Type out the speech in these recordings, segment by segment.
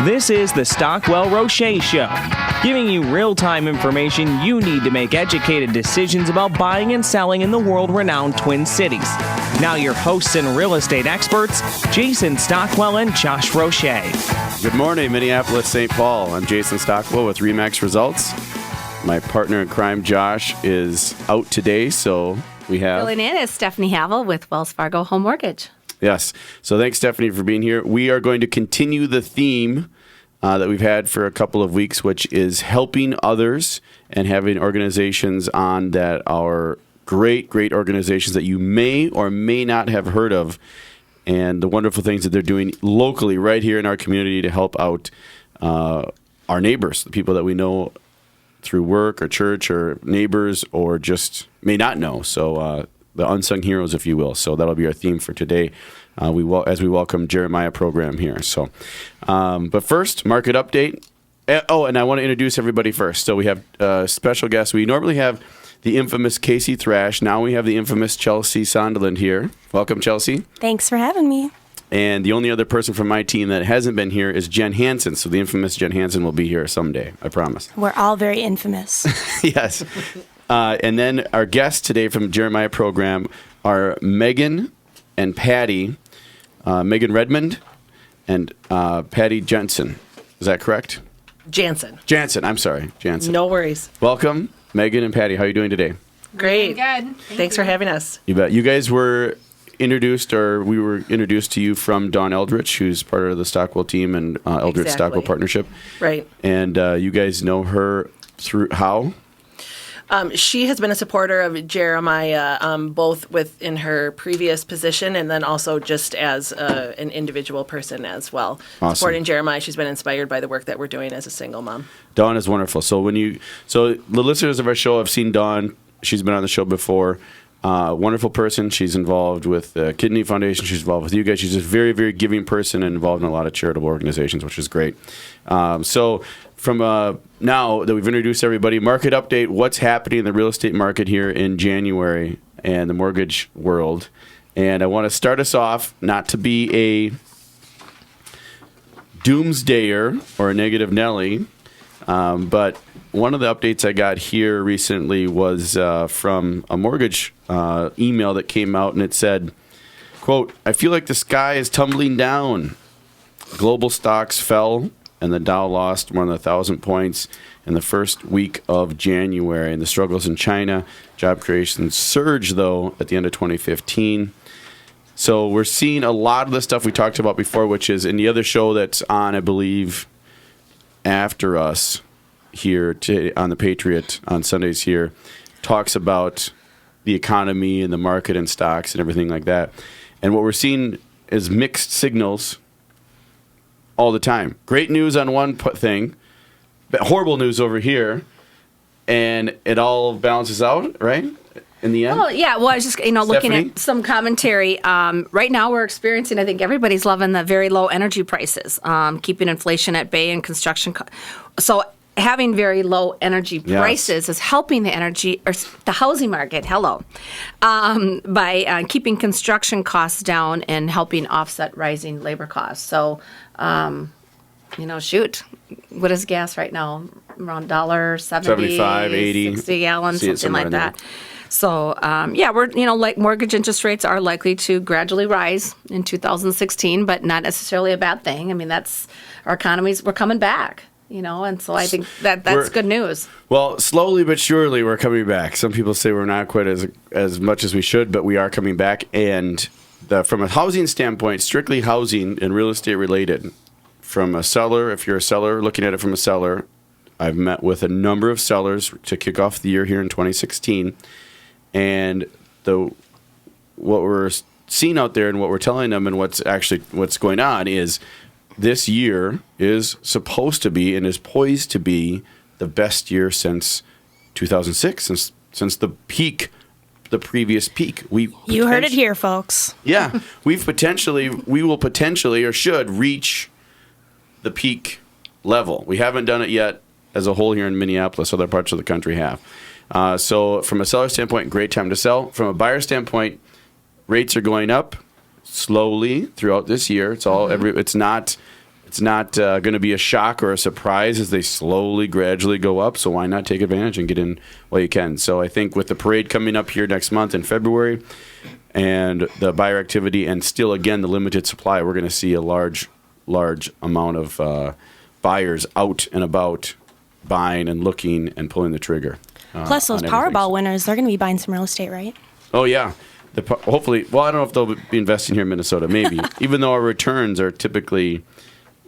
This is the Stockwell-Roche Show, giving you real-time information you need to make educated decisions about buying and selling in the world-renowned Twin Cities. Now your hosts and real estate experts, Jason Stockwell and Josh Roche. Good morning, Minneapolis, St. Paul. I'm Jason Stockwell with RE/MAX Results. My partner in crime, Josh, is out today, so we have... Filling in is Stephanie Havel with Wells Fargo Home Mortgage. Yes. So thanks, Stephanie, for being here. We are going to continue the theme that we've had for a couple of weeks, which is helping others and having organizations on that are great organizations that you may or may not have heard of, and the wonderful things that they're doing locally right here in our community to help out our neighbors, the people that we know through work or church or neighbors or just may not know. So the unsung heroes, if you will. So that'll be our theme for today as we welcome Jeremiah program here. So, but first, market update. Oh, and I want to introduce everybody first. So we have special guests. We normally have the infamous Casey Thrash. Now we have the infamous Chelsea Sonderland here. Welcome, Chelsea. Thanks for having me. And the only other person from my team that hasn't been here is Jen Hansen. So the infamous Jen Hansen will be here someday, I promise. We're all very infamous. Yes. And then our guests today from Jeremiah program are Megan and Patty, Megan Redmond and Patty Jensen. Is that correct? Jansen, I'm sorry. Jansen. No worries. Welcome, Megan and Patty. How are you doing today? Great. Good. Thanks for having us. You bet. You guys were introduced, or we were introduced to you from Dawn Eldridge, who's part of the Stockwell team and Eldridge Stockwell partnership. Right. And you guys know her through how? She has been a supporter of Jeremiah, both within her previous position and then also just as an individual person as well. Awesome. Supporting Jeremiah, she's been inspired by the work that we're doing as a single mom. Dawn is wonderful. So the listeners of our show have seen Dawn. She's been on the show before. Wonderful person. She's involved with the Kidney Foundation. She's involved with you guys. She's a very, very giving person and involved in a lot of charitable organizations, which is great. So from now that we've introduced everybody, market update, what's happening in the real estate market here in January and the mortgage world. And I want to start us off, not to be a doomsdayer or a negative Nelly, but one of the updates I got here recently was from a mortgage email that came out, and it said, quote, "I feel like the sky is tumbling down. Global stocks fell, and the Dow lost more than 1,000 points in the first week of January. And the struggles in China, job creation surged, though, at the end of 2015. So we're seeing a lot of the stuff we talked about before, which is in the other show that's on, I believe, after us here on the Patriot on Sundays here, talks about the economy and the market and stocks and everything like that. And what we're seeing is mixed signals all the time. Great news on one thing, but horrible news over here, and it all balances out, right? In the end? Well, yeah. Well, I was just, looking Stephanie? at some commentary. Right now we're experiencing, I think everybody's loving the very low energy prices, keeping inflation at bay and construction. So having very low energy prices is helping the housing market, by keeping construction costs down and helping offset rising labor costs. So, what is gas right now? Around $1.70, 75, 80, 60 gallons, something like that. There. So, we're, like mortgage interest rates are likely to gradually rise in 2016, but not necessarily a bad thing. I mean, that's our economies, we're coming back. And so I think that's good news. Well, slowly but surely we're coming back. Some people say we're not quite as much as we should, but we are coming back. And from a housing standpoint, strictly housing and real estate related, from a seller, if you're a seller, looking at it from a seller, I've met with a number of sellers to kick off the year here in 2016. And what we're seeing out there and what we're telling them and what's going on is this year is supposed to be and is poised to be the best year since 2006, since the previous peak. You heard it here, folks. Yeah, we will potentially or should reach the peak level. We haven't done it yet as a whole here in Minneapolis. Other parts of the country have. So from a seller standpoint, great time to sell. From a buyer standpoint, rates are going up slowly throughout this year. It's all it's not It's not going to be a shock or a surprise as they slowly, gradually go up. So why not take advantage and get in while you can? So I think with the parade coming up here next month in February and the buyer activity and still, again, the limited supply, we're going to see a large amount of buyers out and about buying and looking and pulling the trigger. Plus, those on everything. Powerball winners, they're going to be buying some real estate, right? Oh, yeah. Hopefully, well, I don't know if they'll be investing here in Minnesota, maybe. Even though our returns are typically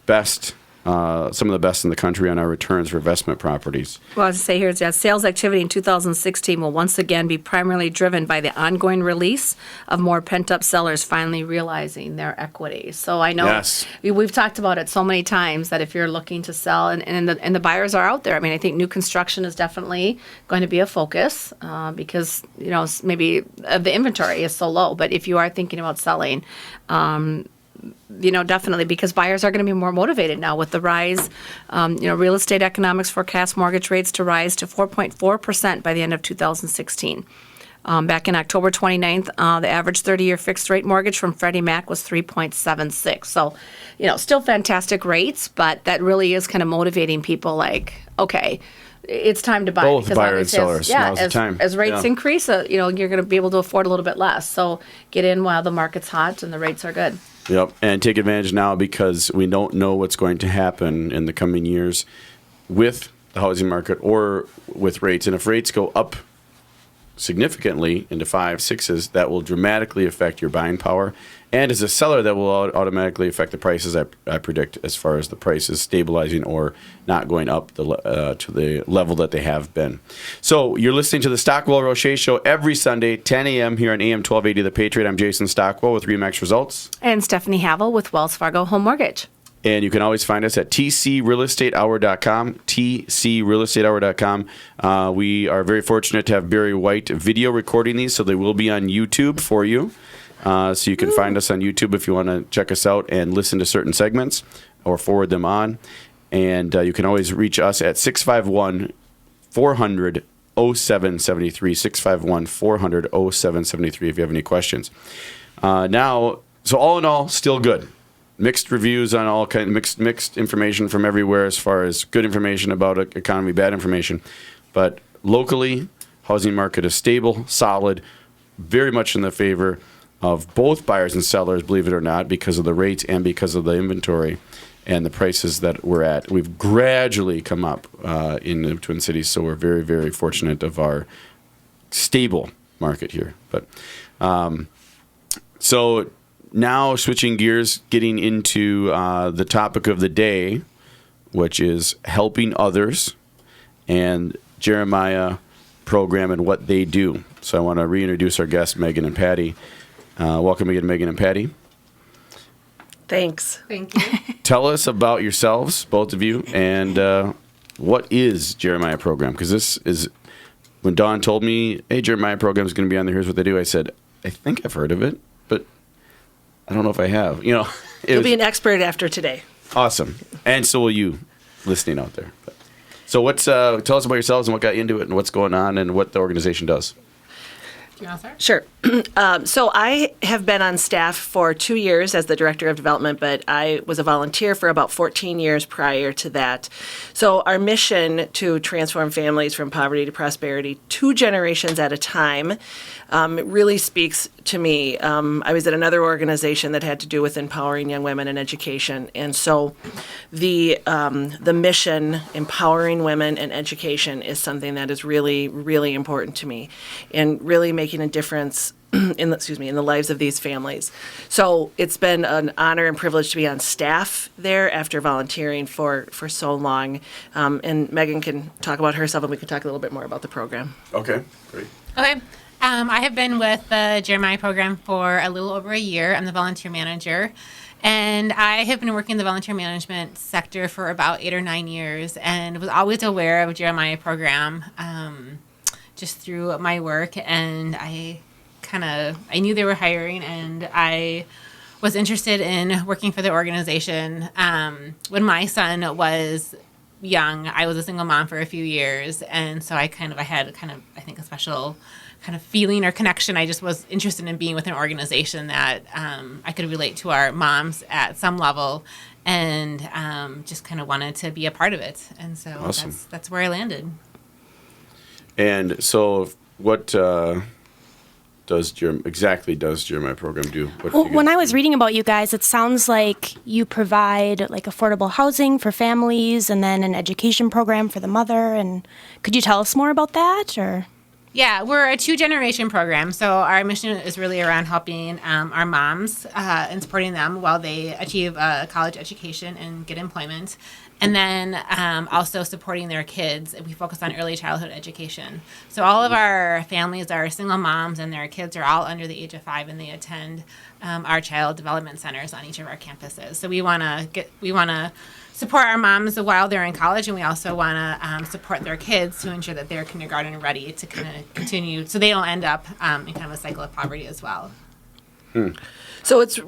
best, some of the best in the country on our returns for investment properties. Well, as I say here, is that sales activity in 2016 will once again be primarily driven by the ongoing release of more pent-up sellers finally realizing their equity. So I know we've talked about it so many times that if you're looking to sell and the buyers are out there, I mean, I think new construction is definitely going to be a focus because, maybe the inventory is so low. But if you are thinking about selling, definitely, because buyers are going to be more motivated now with the rise. Real estate economics forecast mortgage rates to rise to 4.4% by the end of 2016. Back in October 29th, the average 30-year fixed rate mortgage from Freddie Mac was 3.76. So, still fantastic rates, but that really is kind of motivating people like, okay, it's time to buy. Both buyers and sellers. Now's the time. As rates increase, you're going to be able to afford a little bit less. So get in while the market's hot and the rates are good. Yep, and take advantage now because we don't know what's going to happen in the coming years with the housing market or with rates. And if rates go up significantly into 5, 6s, that will dramatically affect your buying power. And as a seller, that will automatically affect the prices, I predict, as far as the prices stabilizing or not going up to the level that they have been. So you're listening to the Stockwell Roche Show every Sunday, 10 a.m. here on AM 1280 The Patriot. I'm Jason Stockwell with RE/MAX Results. And Stephanie Havel with Wells Fargo Home Mortgage. And you can always find us at tcrealestatehour.com, tcrealestatehour.com. We are very fortunate to have Barry White video recording these, so they will be on YouTube for you. So you can find us on YouTube if you want to check us out and listen to certain segments or forward them on. And you can always reach us at 651-400-0773, 651-400-0773 if you have any questions. So all in all, still good. Mixed reviews on all kinds, mixed information from everywhere as far as good information about economy, bad information. But locally, housing market is stable, solid, very much in the favor of both buyers and sellers, believe it or not, because of the rates and because of the inventory and the prices that we're at. We've gradually come up in the Twin Cities, so we're very, very fortunate of our stable market here. But so now switching gears, getting into the topic of the day, which is helping others and Jeremiah program and what they do. So I want to reintroduce our guests, Megan and Patty. Welcome again, Megan and Patty. Thanks. Thank you. Tell us about yourselves, both of you, and what is Jeremiah program? Because this is, when Dawn told me, hey, Jeremiah program is going to be on there, here's what they do, I said, I think I've heard of it, but I don't know if I have. You'll be an expert after today. Awesome. And so will you, listening out there. So tell us about yourselves and what got you into it and what's going on and what the organization does. Do you want to start? Sure. So I have been on staff for 2 years as the Director of Development, but I was a volunteer for about 14 years prior to that. So our mission to transform families from poverty to prosperity 2 generations at a time really speaks to me. I was at another organization that had to do with empowering young women in education. And so the mission, empowering women in education, is something that is really, really important to me and really making a difference in the lives of these families. So it's been an honor and privilege to be on staff there after volunteering for so long. And Megan can talk about herself, and we can talk a little bit more about the program. Okay, great. Okay. I have been with the Jeremiah program for a little over a year. I'm the volunteer manager. And I have been working in the volunteer management sector for about 8 or 9 years and was always aware of Jeremiah program just through my work. And I knew they were hiring, and I was interested in working for the organization. When my son was young, I was a single mom for a few years, and so I had I think a special kind of feeling or connection. I just was interested in being with an organization that I could relate to our moms at some level. and just kind of wanted to be a part of it. And so Awesome. that's where I landed. And so, what does Jeremiah program do? What do Well, you guys when I was do? reading about you guys, it sounds like you provide like affordable housing for families and then an education program for the mother. And could you tell us more about that? Or Yeah, we're a 2-generation program. So our mission is really around helping our moms and supporting them while they achieve a college education and get employment. And then also supporting their kids. We focus on early childhood education. So all of our families are single moms, and their kids are all under the age of 5, and they attend our child development centers on each of our campuses. So we want to support our moms while they're in college, and we also want to support their kids to ensure that they're kindergarten ready to kind of continue, so they don't end up in kind of a cycle of poverty as well. So it's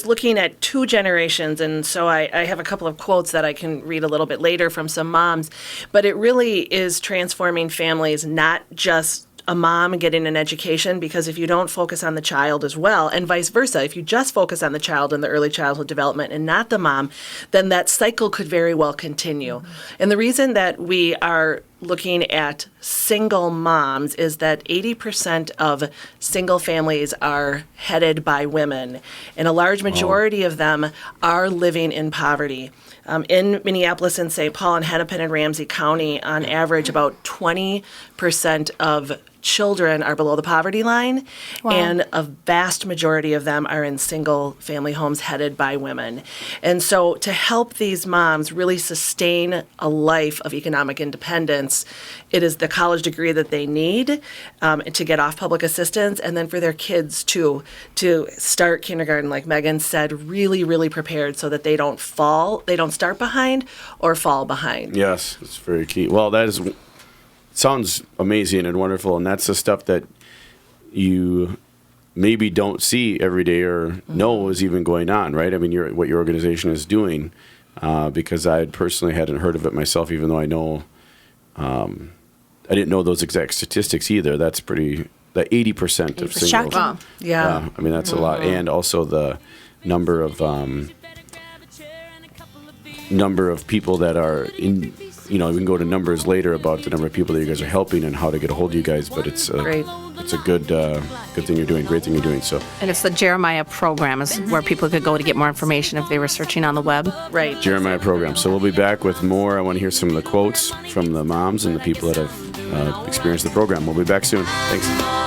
looking at 2 generations, and so I have a couple of quotes that I can read a little bit later from some moms, but it really is transforming families, not just a mom getting an education, because if you don't focus on the child as well, and vice versa, if you just focus on the child in the early childhood development and not the mom, then that cycle could very well continue. And the reason that we are looking at single moms is that 80% of single families are headed by women, and a large majority of them are living in poverty. In Minneapolis and St. Paul and Hennepin and Ramsey County, on average, about 20% of children are below the poverty line, and a vast majority of them are in single family homes headed by women. And so to help these moms really sustain a life of economic independence, it is the college degree that they need to get off public assistance, and then for their kids too, to start kindergarten, like Megan said, really, really prepared so that they don't start behind or fall behind. Yes, it's very key. Well, sounds amazing and wonderful, and that's the stuff that you maybe don't see every day or know is even going on, right? I mean, what your organization is doing, because I personally hadn't heard of it myself, even though I know, I didn't know those exact statistics either. That's pretty, the 80% of singles. shocking. Wow. Yeah. I mean, that's a lot. And also the number of people that are in, we can go to numbers later about the number of people that you guys are helping and how to get a hold of you guys, but it's Great. It's a good thing you're doing, great thing you're doing. So And it's the Jeremiah program is where people could go to get more information if they were searching on the web. Right. Jeremiah program. So we'll be back with more. I want to hear some of the quotes from the moms and the people that have experienced the program. We'll be back soon. Thanks.